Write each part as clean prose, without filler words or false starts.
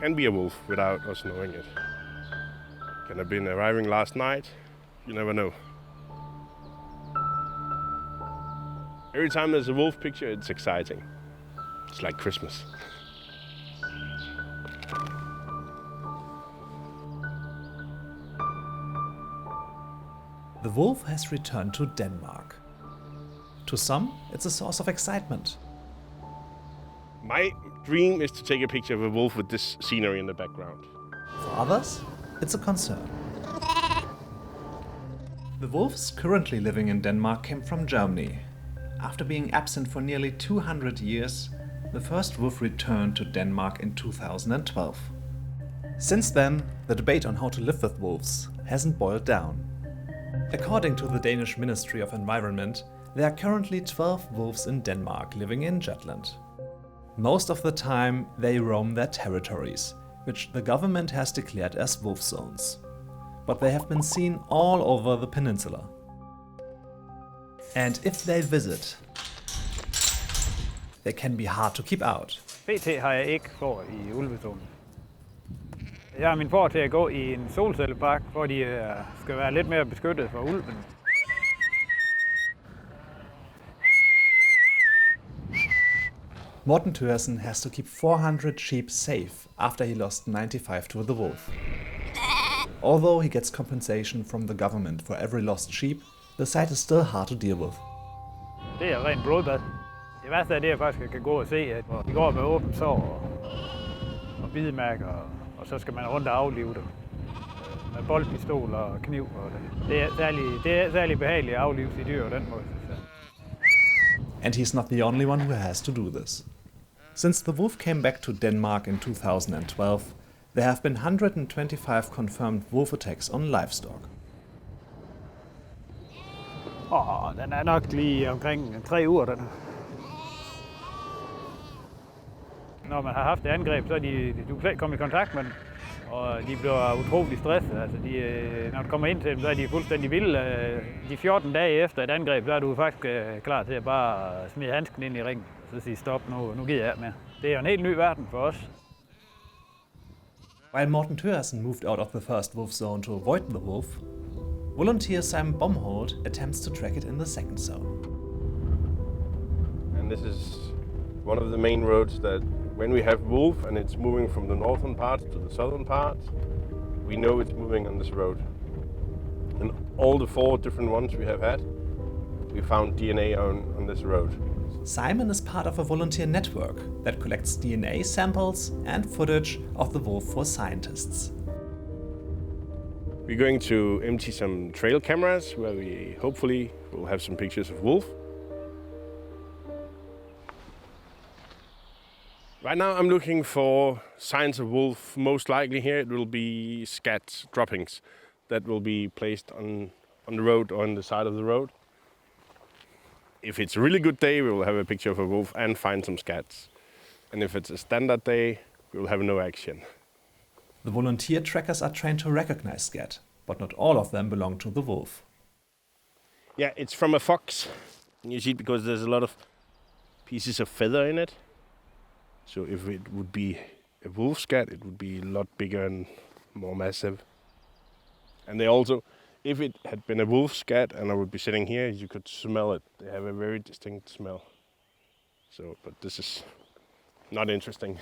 can be a wolf without us knowing it. Can have been arriving last night, you never know. Every time there's a wolf picture, it's exciting. It's like Christmas. The wolf has returned to Denmark. To some, it's a source of excitement. My dream is to take a picture of a wolf with this scenery in the background. For others, it's a concern. The wolves currently living in Denmark came from Germany. After being absent for nearly 200 years, the first wolf returned to Denmark in 2012. Since then, the debate on how to live with wolves hasn't boiled down. According to the Danish Ministry of Environment, there are currently 12 wolves in Denmark living in Jutland. Most of the time, they roam their territories, which the government has declared as wolf zones. But they have been seen all over the peninsula. And if they visit, they can be hard to keep out. PT har jeg ikke får i ulvezonen. Jeg har min får til at gå i en solcellepark, hvor de skal være lidt mere beskyttet for ulven. Morten Thøgersen has to keep 400 sheep safe after he lost 95 to the wolf. Although he gets compensation from the government for every lost sheep, the sight is still hard to deal with. Det er rent blodbad. Det værste er det, jeg faktisk kan gå og se, at de går med åbent sår og bidemærker, og så skal man rundt og aflive dem. Med boldpistol og kniv. Og det er særlig behageligt at aflive sit dyr på den måde. And he's not the only one who has to do this. Since the wolf came back to Denmark in 2012, there have been 125 confirmed wolf attacks on livestock. Den er nok lige omkring 3 uger, den her. Når man har haft et angreb, så er du kan komme i kontakt med dem, og de bliver utrolig stresset. Altså når du kommer ind til dem, så er de fuldstændig vilde. De 14 dage efter et angreb, så er du faktisk klar til at bare smide handsken ind i ringen, og så sige stop, nu gider jeg med. Det er jo en helt ny verden for os. While Morten Thøgersen moved out of the first wolf zone to avoid the wolf, volunteer Simon Bomholt attempts to track it in the second zone. And this is one of the main roads that when we have wolf and it's moving from the northern part to the southern part, we know it's moving on this road. And all the 4 different ones we have had, we found DNA on this road. Simon is part of a volunteer network that collects DNA samples and footage of the wolf for scientists. We're going to empty some trail cameras where we hopefully will have some pictures of wolf. Right now I'm looking for signs of wolf. Most likely here it will be scat droppings that will be placed on the road or on the side of the road. If it's a really good day, we will have a picture of a wolf and find some scats. And if it's a standard day, we will have no action. The volunteer trackers are trained to recognize scat, but not all of them belong to the wolf. Yeah, it's from a fox. And you see it because there's a lot of pieces of feather in it. So if it would be a wolf scat, it would be a lot bigger and more massive. And they also, if it had been a wolf scat and I would be sitting here, you could smell it. They have a very distinct smell. So, but this is not interesting.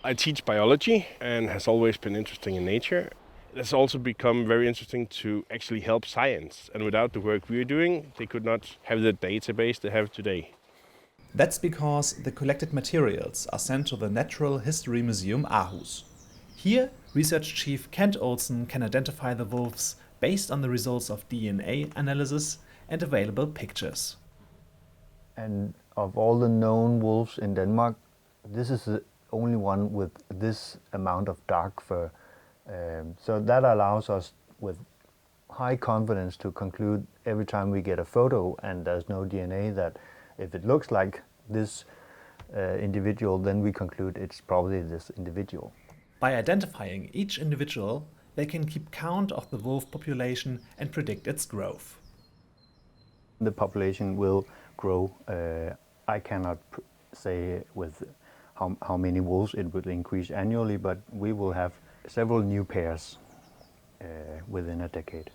I teach biology and has always been interesting in nature. It has also become very interesting to actually help science. And without the work we're doing, they could not have the database they have today. That's because the collected materials are sent to the Natural History Museum Aarhus. Here, research chief Kent Olsen can identify the wolves based on the results of DNA analysis and available pictures. And of all the known wolves in Denmark, this is the only one with this amount of dark fur. So that allows us with high confidence to conclude every time we get a photo and there's no DNA that if it looks like this individual, then we conclude it's probably this individual. By identifying each individual, they can keep count of the wolf population and predict its growth. The population will grow. I cannot say with how many wolves it will increase annually, but we will have several new pairs within a decade.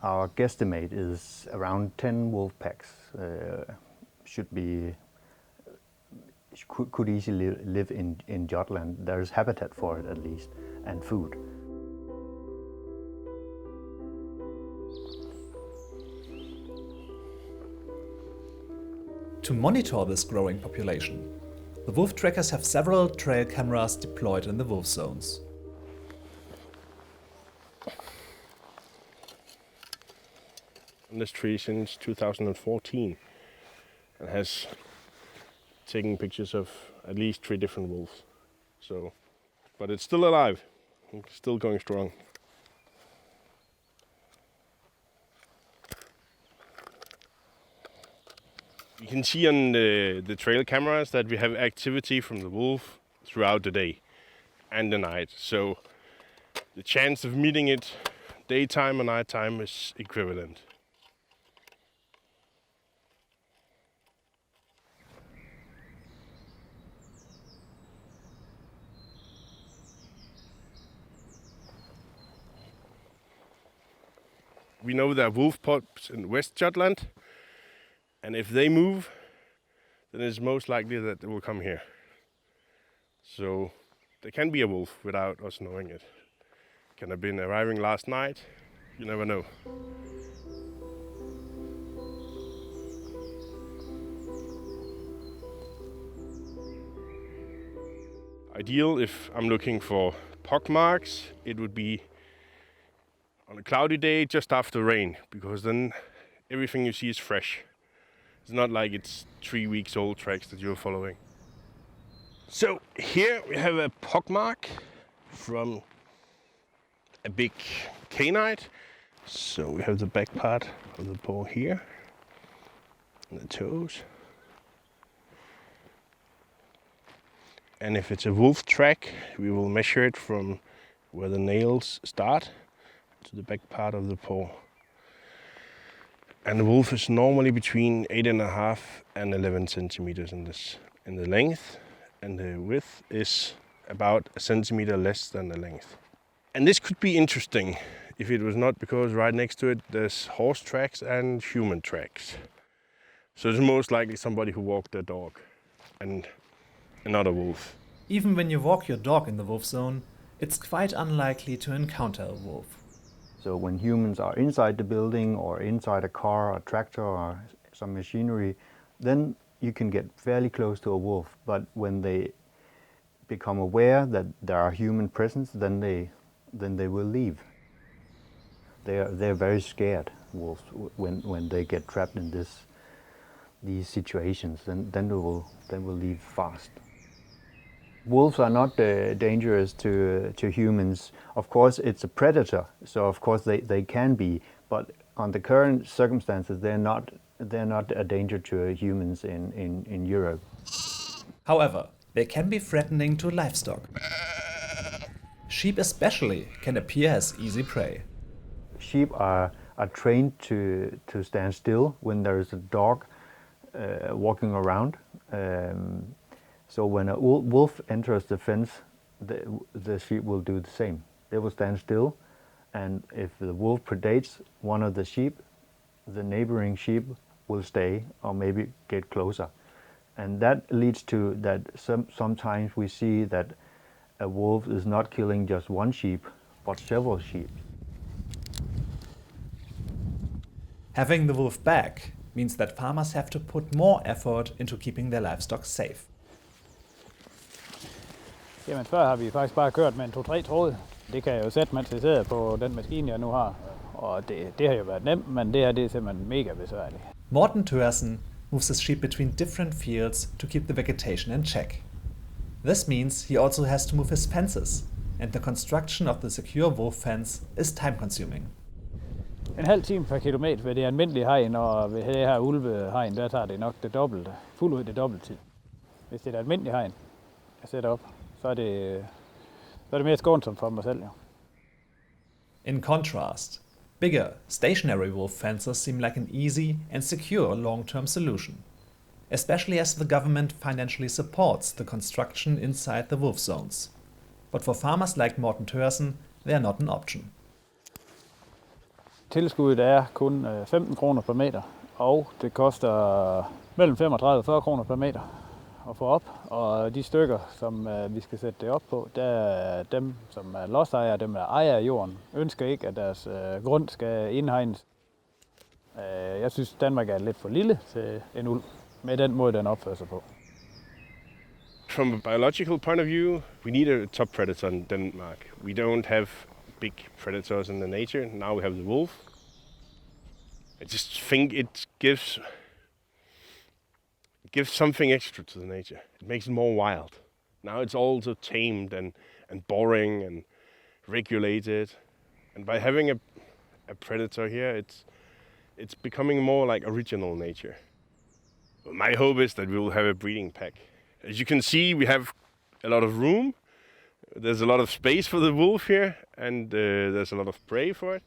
Our guesstimate is around 10 wolf packs could easily live in Jutland. There is habitat for it at least, and food. To monitor this growing population, the wolf trackers have several trail cameras deployed in the wolf zones. On this tree since 2014 and has taken pictures of at least 3 different wolves. So, but it's still alive, it's still going strong. You can see on the trail cameras that we have activity from the wolf throughout the day and the night. So the chance of meeting it daytime or nighttime is equivalent. We know there are wolf pups in West Jutland, and if they move, then it's most likely that they will come here. So there can be a wolf without us knowing it. Can have been arriving last night, you never know. Ideal if I'm looking for pock marks, it would be on a cloudy day just after rain, because then everything you see is fresh. It's not like it's 3 weeks old tracks that you're following. So here we have a pock mark from a big canine. So we have the back part of the paw here, and the toes. And if it's a wolf track, we will measure it from where the nails start to the back part of the paw. And the wolf is normally between 8.5 and 11 centimeters in the length, and the width is about a centimeter less than the length. And this could be interesting if it was not because right next to it there's horse tracks and human tracks. So it's most likely somebody who walked their dog and another wolf. Even when you walk your dog in the wolf zone, it's quite unlikely to encounter a wolf. So when humans are inside the building or inside a car, a tractor or some machinery, then you can get fairly close to a wolf. But when they become aware that there are human presence, then they will leave. They're very scared, wolves, when they get trapped in these situations. Then they will leave fast. Wolves are not dangerous to humans. Of course, it's a predator, so of course they can be. But on the current circumstances, they're not a danger to humans in Europe. However, they can be threatening to livestock. Sheep especially can appear as easy prey. Sheep are trained to stand still when there is a dog walking around. So when a wolf enters the fence, the sheep will do the same. They will stand still, and if the wolf predates one of the sheep, the neighboring sheep will stay or maybe get closer. And that leads to that sometimes we see that a wolf is not killing just one sheep, but several sheep. Having the wolf back means that farmers have to put more effort into keeping their livestock safe. Jamen før har vi faktisk bare kørt med en 2-3 tråde. Det kan jeg jo sætte, mens jeg sidder på den maskine, jeg nu har. Og det har jo været nemt, men det her det er simpelthen mega besværligt. Morten Thørsen moves his sheep between different fields to keep the vegetation in check. This means he also has to move his fences, and the construction of the secure wolf fence is time-consuming. En halv time per kilometer ved det almindelige hegn, og ved det her ulvehegn, der tager det nok det dobbelte, fuldt ud det dobbelte tid. Hvis det er et almindeligt hegn, jeg sætter op, så er det mere skånsomt for mig selv. Ja. In contrast, bigger, stationary wolf fences seem like an easy and secure long-term solution. especially as the government financially supports the construction inside the wolf zones. But for farmers like Morten Thørsen, they are not an option. Tilskuddet er kun 15 kroner per meter, og det koster mellem 35 og 40 kroner per meter at få op. Og de stykker, som vi skal sætte det op på, der er dem, som er lodsejere, dem der ejer jorden, ønsker ikke, at deres grund skal indhegnes. Jeg synes, Danmark er lidt for lille til en ulv, med den måde, den opfører sig på. From a biological point of view, we need a top predator in Denmark. We don't have big predators in the nature. Now we have the wolf. I just think it gives something extra to the nature. It makes it more wild. Now it's also tamed and boring and regulated. And by having a predator here, it's becoming more like original nature. My hope is that we will have a breeding pack. As you can see, we have a lot of room. There's a lot of space for the wolf here, and there's a lot of prey for it.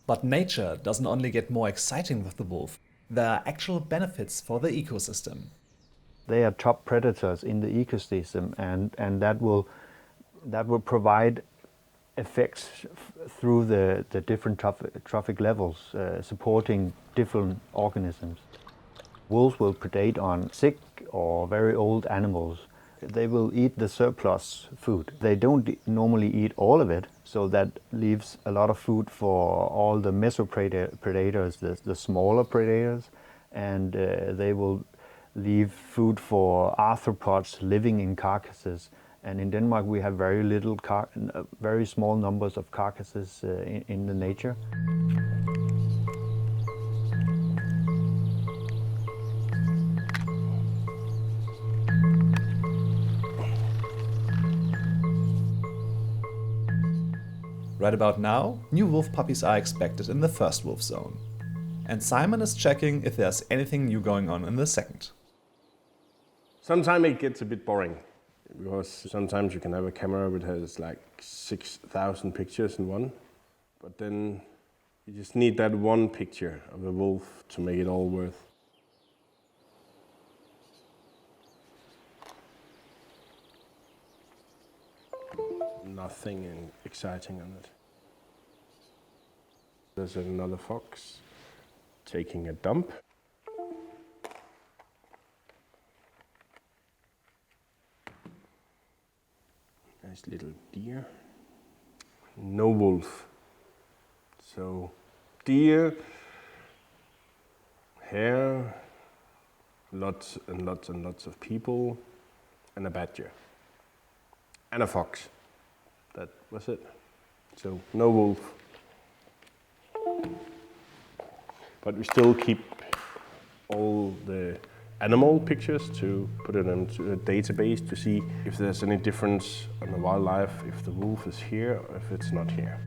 But nature doesn't only get more exciting with the wolf. There are actual benefits for the ecosystem. They are top predators in the ecosystem, and that will provide effects through the different trophic levels, supporting different organisms. Wolves will predate on sick or very old animals. They will eat the surplus food. They don't normally eat all of it, so that leaves a lot of food for all the mesopredators, the smaller predators, and they will leave food for arthropods living in carcasses. And in Denmark we have very small numbers of carcasses in the nature. Right about now, new wolf puppies are expected in the first wolf zone. And Simon is checking if there's anything new going on in the second. Sometimes it gets a bit boring, because sometimes you can have a camera which has like 6,000 pictures in one, but then you just need that one picture of a wolf to make it all worth. Nothing exciting on it. There's another fox taking a dump. Nice little deer. No wolf. So deer, hare, lots and lots and lots of people, and a badger. And a fox. That was it. So no wolf. But we still keep all the animal pictures to put it into a database to see if there's any difference in the wildlife, if the wolf is here or if it's not here.